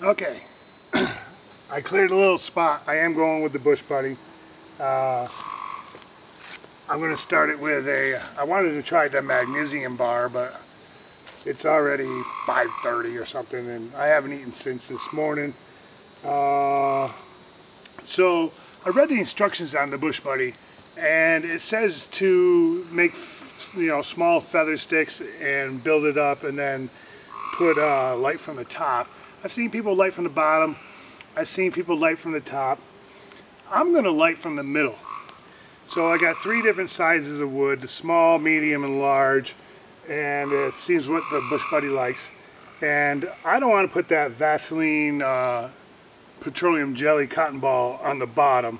Okay, I cleared a little spot. I am going with the Bushbuddy. Uh, I'm going to start it with I wanted to try the magnesium bar, but it's already 5:30 or something, and I haven't eaten since this morning. Uh, so I read the instructions on the Bushbuddy, and it says to make small feather sticks and build it up, and then put light from the top. I've seen people light from the bottom. I've seen people light from the top. I'm going to light from the middle. So I got 3 different sizes of wood, the small, medium, and large, and it seems what the Bushbuddy likes. And I don't want to put that Vaseline petroleum jelly cotton ball on the bottom.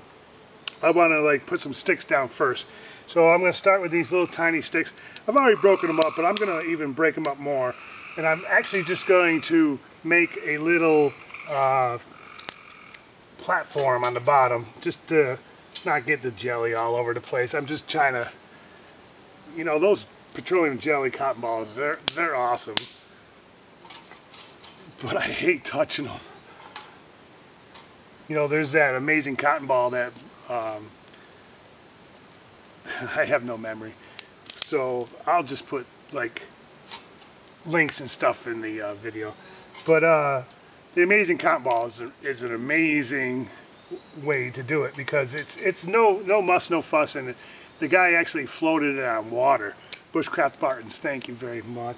I want to put some sticks down first. So I'm going to start with these little tiny sticks. I've already broken them up, but I'm going to even break them up more. And I'm actually just going to make a little platform on the bottom, just to not get the jelly all over the place. I'm just trying to, those petroleum jelly cotton balls, they're awesome, but I hate touching them. There's that amazing cotton ball that I have no memory, so I'll just put links and stuff in the video. But the amazing cotton ball is an amazing way to do it, because it's no muss, no fuss, and the guy actually floated it on water. Bushcraft Bartons, thank you very much.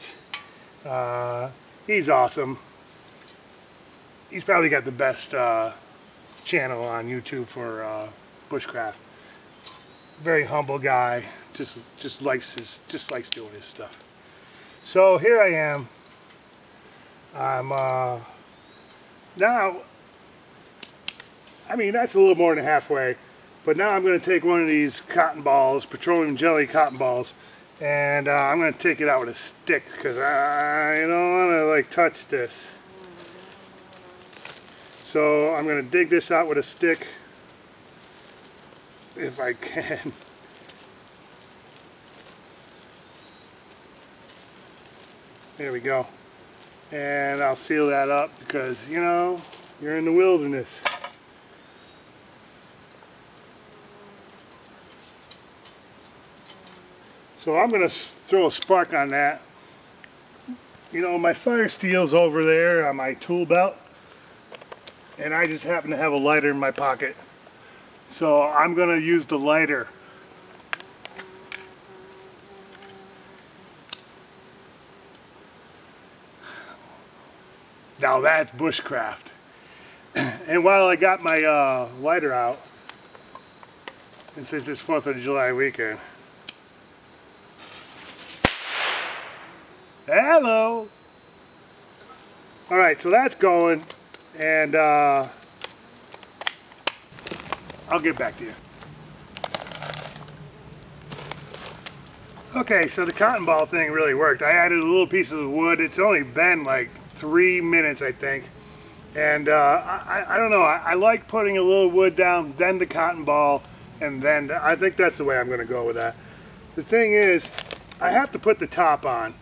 He's awesome. He's probably got the best channel on YouTube for bushcraft. Very humble guy. Just likes doing his stuff. So here I am. I'm now. I mean, that's a little more than halfway. But now I'm going to take one of these cotton balls, petroleum jelly cotton balls, and I'm going to take it out with a stick, because I don't want to touch this. So I'm going to dig this out with a stick, if I can. There we go. And I'll seal that up, because, you're in the wilderness. So I'm going to throw a spark on that. My fire steel's over there on my tool belt, and I just happen to have a lighter in my pocket. So I'm going to use the lighter. Now that's bushcraft. And while I got my lighter out, and since it's 4th of July weekend, hello! Alright, so that's going, and I'll get back to you. Okay, so the cotton ball thing really worked. I added a little piece of wood. It's only been 3 minutes, I think. And I don't know, I like putting a little wood down, then the cotton ball, and then I think that's the way I'm going to go with that. The thing is, I have to put the top on.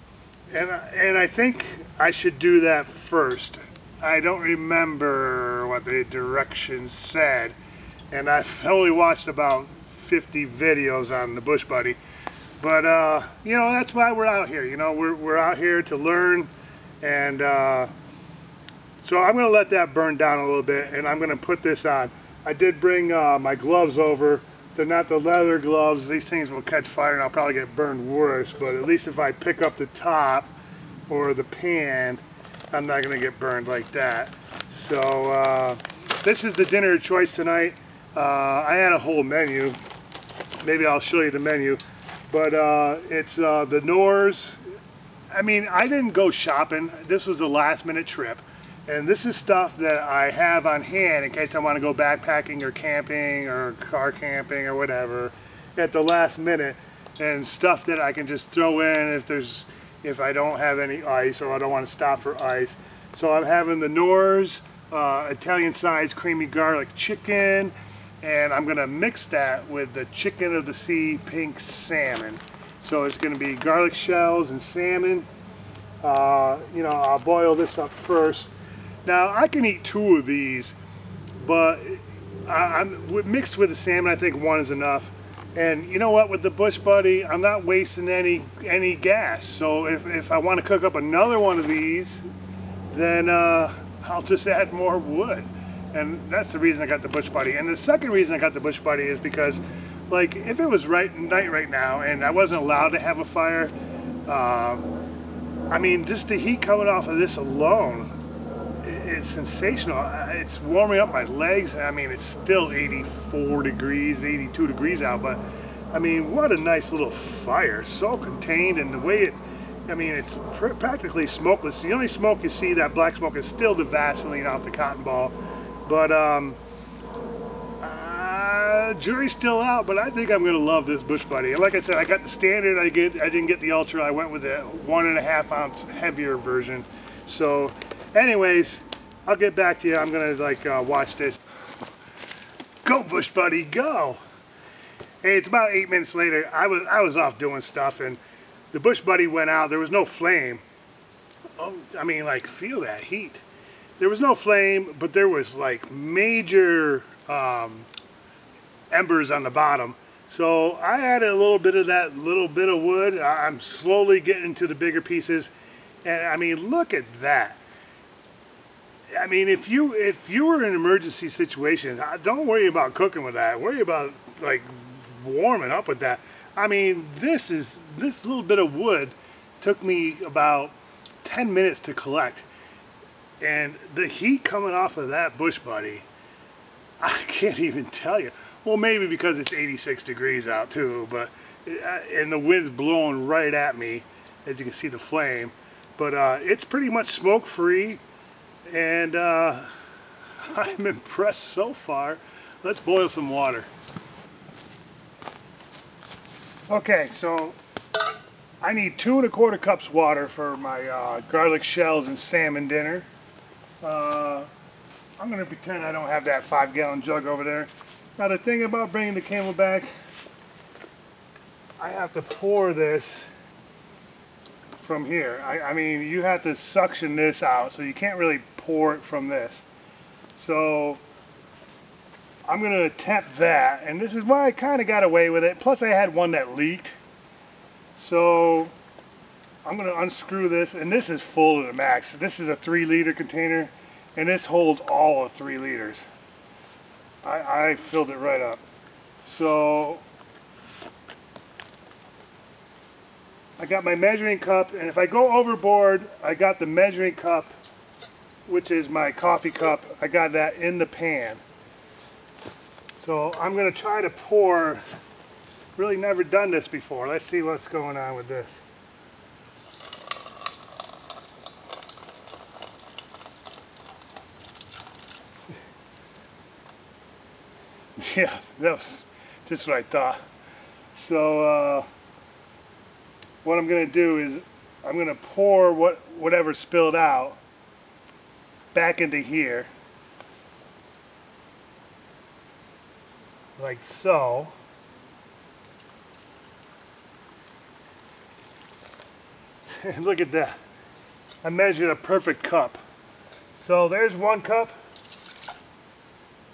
And I think I should do that first. I don't remember what the directions said, and I've only watched about 50 videos on the Bushbuddy. But that's why we're out here. We're out here to learn, and so I'm going to let that burn down a little bit, and I'm going to put this on. I did bring my gloves over. They're not the leather gloves. These things will catch fire and I'll probably get burned worse, but at least if I pick up the top or the pan, I'm not going to get burned like that. So this is the dinner choice tonight. I had a whole menu. Maybe I'll show you the menu. But it's the Knorrs. I mean, I didn't go shopping. This was a last minute trip. And this is stuff that I have on hand in case I want to go backpacking or camping or car camping or whatever at the last minute, and stuff that I can just throw in if I don't have any ice or I don't want to stop for ice. So I'm having the Knorrs Italian sized creamy garlic chicken, and I'm going to mix that with the chicken of the sea pink salmon. So it's going to be garlic shells and salmon. I'll boil this up first. Now I can eat 2 of these, but mixed with the salmon, I think 1 is enough. And you know what, with the Bushbuddy, I'm not wasting any gas. So if I want to cook up another one of these, then I'll just add more wood. And that's the reason I got the Bushbuddy. And the second reason I got the Bushbuddy is because, like, if it was night right now and I wasn't allowed to have a fire, I mean, just the heat coming off of this alone is sensational. It's warming up my legs. I mean, it's still 84 degrees, 82 degrees out, but I mean, what a nice little fire. So contained, and the way I mean, it's practically smokeless. The only smoke you see, that black smoke, is still the Vaseline off the cotton ball. But jury's still out, but I think I'm gonna love this Bushbuddy. And like I said, I got the standard. I didn't get the ultra. I went with the 1.5 ounce heavier version. So anyways, I'll get back to you. I'm gonna watch this. Go Bushbuddy, go! Hey, it's about 8 minutes later. I was off doing stuff, and the Bushbuddy went out. There was no flame. Oh, I mean, like, feel that heat. There was no flame, but there was like major embers on the bottom. So I added a little bit of that little bit of wood. I'm slowly getting to the bigger pieces, and I mean, look at that. I mean, if you were in an emergency situation, don't worry about cooking with that. Worry about like warming up with that. I mean, this little bit of wood took me about 10 minutes to collect, and the heat coming off of that Bushbuddy, I can't even tell you. Well, maybe because it's 86 degrees out too, but and the wind's blowing right at me, as you can see the flame. But it's pretty much smoke free, and I'm impressed so far. Let's boil some water. Okay, so I need 2 1/4 cups water for my garlic shells and salmon dinner. I'm going to pretend I don't have that 5-gallon jug over there. Now the thing about bringing the Camelback, I have to pour this from here. I mean, you have to suction this out, so you can't really pour it from this. So I'm going to attempt that, and this is why I kind of got away with it. Plus I had one that leaked. So I'm going to unscrew this, and this is full to the max. This is a 3-liter container, and this holds all of 3 liters. I filled it right up. So I got my measuring cup, and if I go overboard, I got the measuring cup, which is my coffee cup. I got that in the pan. So I'm going to try to pour. Really never done this before. Let's see what's going on with this. Yeah, that's just what I thought. So what I'm going to do is I'm going to pour whatever spilled out back into here, like so. And look at that. I measured a perfect cup. So there's 1 cup.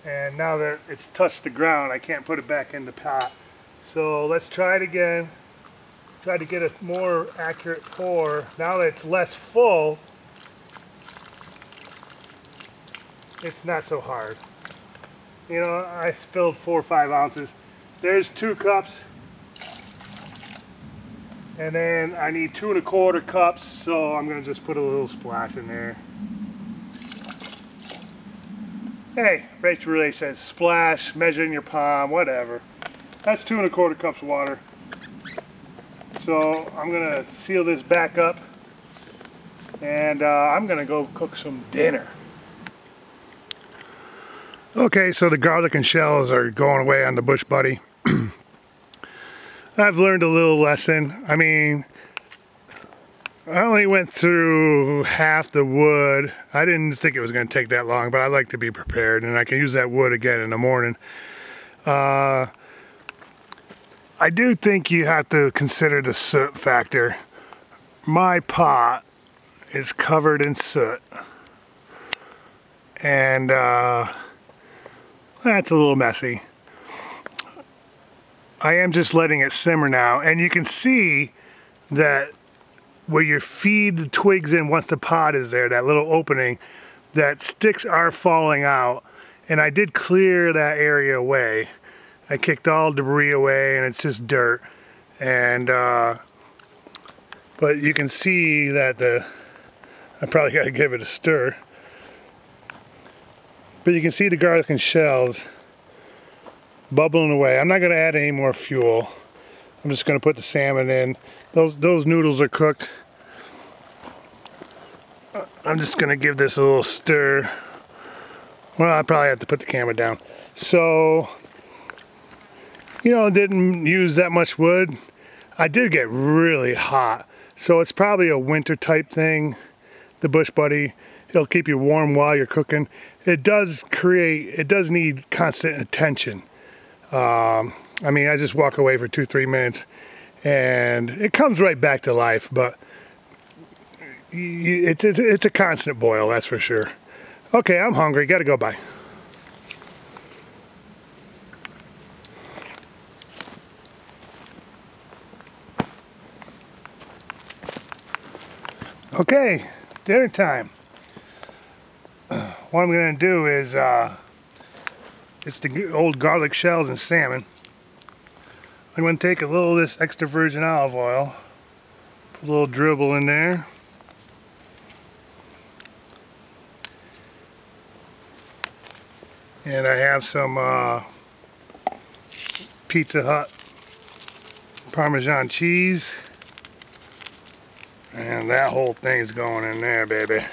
And now that it's touched the ground, I can't put it back in the pot. So let's try it again. Try to get a more accurate pour. Now that it's less full, it's not so hard. You know, I spilled 4 or 5 ounces. There's 2 cups. And then I need 2 1/4 cups, so I'm going to just put a little splash in there. Hey, Rachel Ray says splash, measure in your palm, whatever. That's 2 1/4 cups of water. So I'm going to seal this back up, and I'm going to go cook some dinner. Okay, so the garlic and shells are going away on the Bushbuddy. I've learned a little lesson. I mean, I only went through half the wood. I didn't think it was going to take that long, but I like to be prepared, and I can use that wood again in the morning. I do think you have to consider the soot factor. My pot is covered in soot. and that's a little messy. I am just letting it simmer now, and you can see that where you feed the twigs in once the pot is there, that little opening, that sticks are falling out, and I did clear that area away. I kicked all debris away, and it's just dirt. And but you can see that I probably got to give it a stir. But you can see the garlic and shells bubbling away. I'm not going to add any more fuel. I'm just going to put the salmon in. Those noodles are cooked. I'm just going to give this a little stir. Well, I probably have to put the camera down. So, you know, didn't use that much wood. I did get really hot. So it's probably a winter type thing, the Bushbuddy. It'll keep you warm while you're cooking. It does need constant attention. I mean, I just walk away for 2-3 minutes and it comes right back to life, but it's a constant boil, that's for sure. Okay, I'm hungry, gotta go. Bye. Okay, dinner time. What I'm gonna do is it's the old garlic shells and salmon. I'm going to take a little of this extra virgin olive oil, put a little dribble in there. And I have some Pizza Hut Parmesan cheese. And that whole thing's going in there, baby.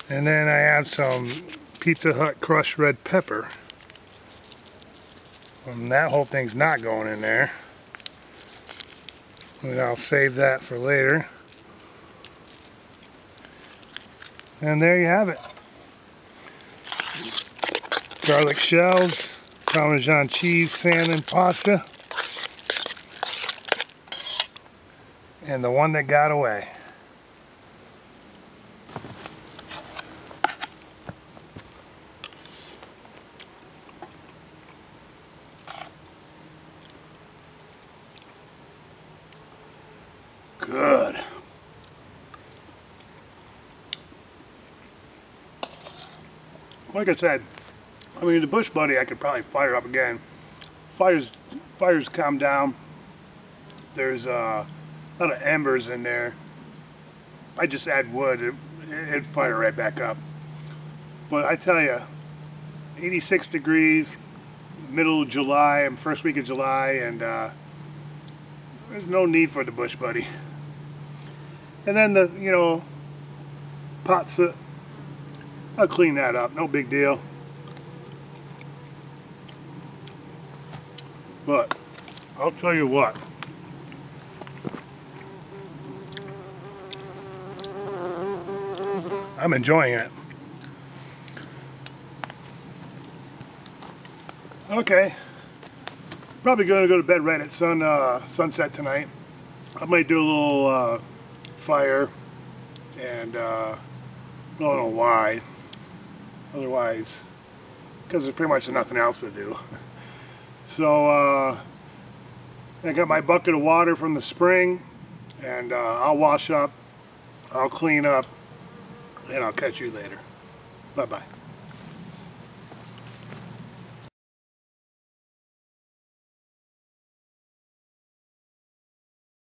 And then I add some Pizza Hut crushed red pepper. And that whole thing's not going in there. And I'll save that for later. And there you have it. Garlic shells, Parmesan cheese, salmon pasta. And the one that got away. Good. Like I said, I mean, the Bushbuddy I could probably fire up again. Fires calm down. There's a lot of embers in there. I just add wood, it'd fire right back up. But I tell you, 86 degrees, middle of July, first week of July, and there's no need for the Bushbuddy. And then the, you know, pot soot, I'll clean that up, no big deal. But I'll tell you what, I'm enjoying it. Okay, probably gonna go to bed right at sunset tonight. I might do a little fire, and I don't know why. Otherwise, because there's pretty much nothing else to do. So I got my bucket of water from the spring, and I'll wash up, I'll clean up, and I'll catch you later. Bye bye.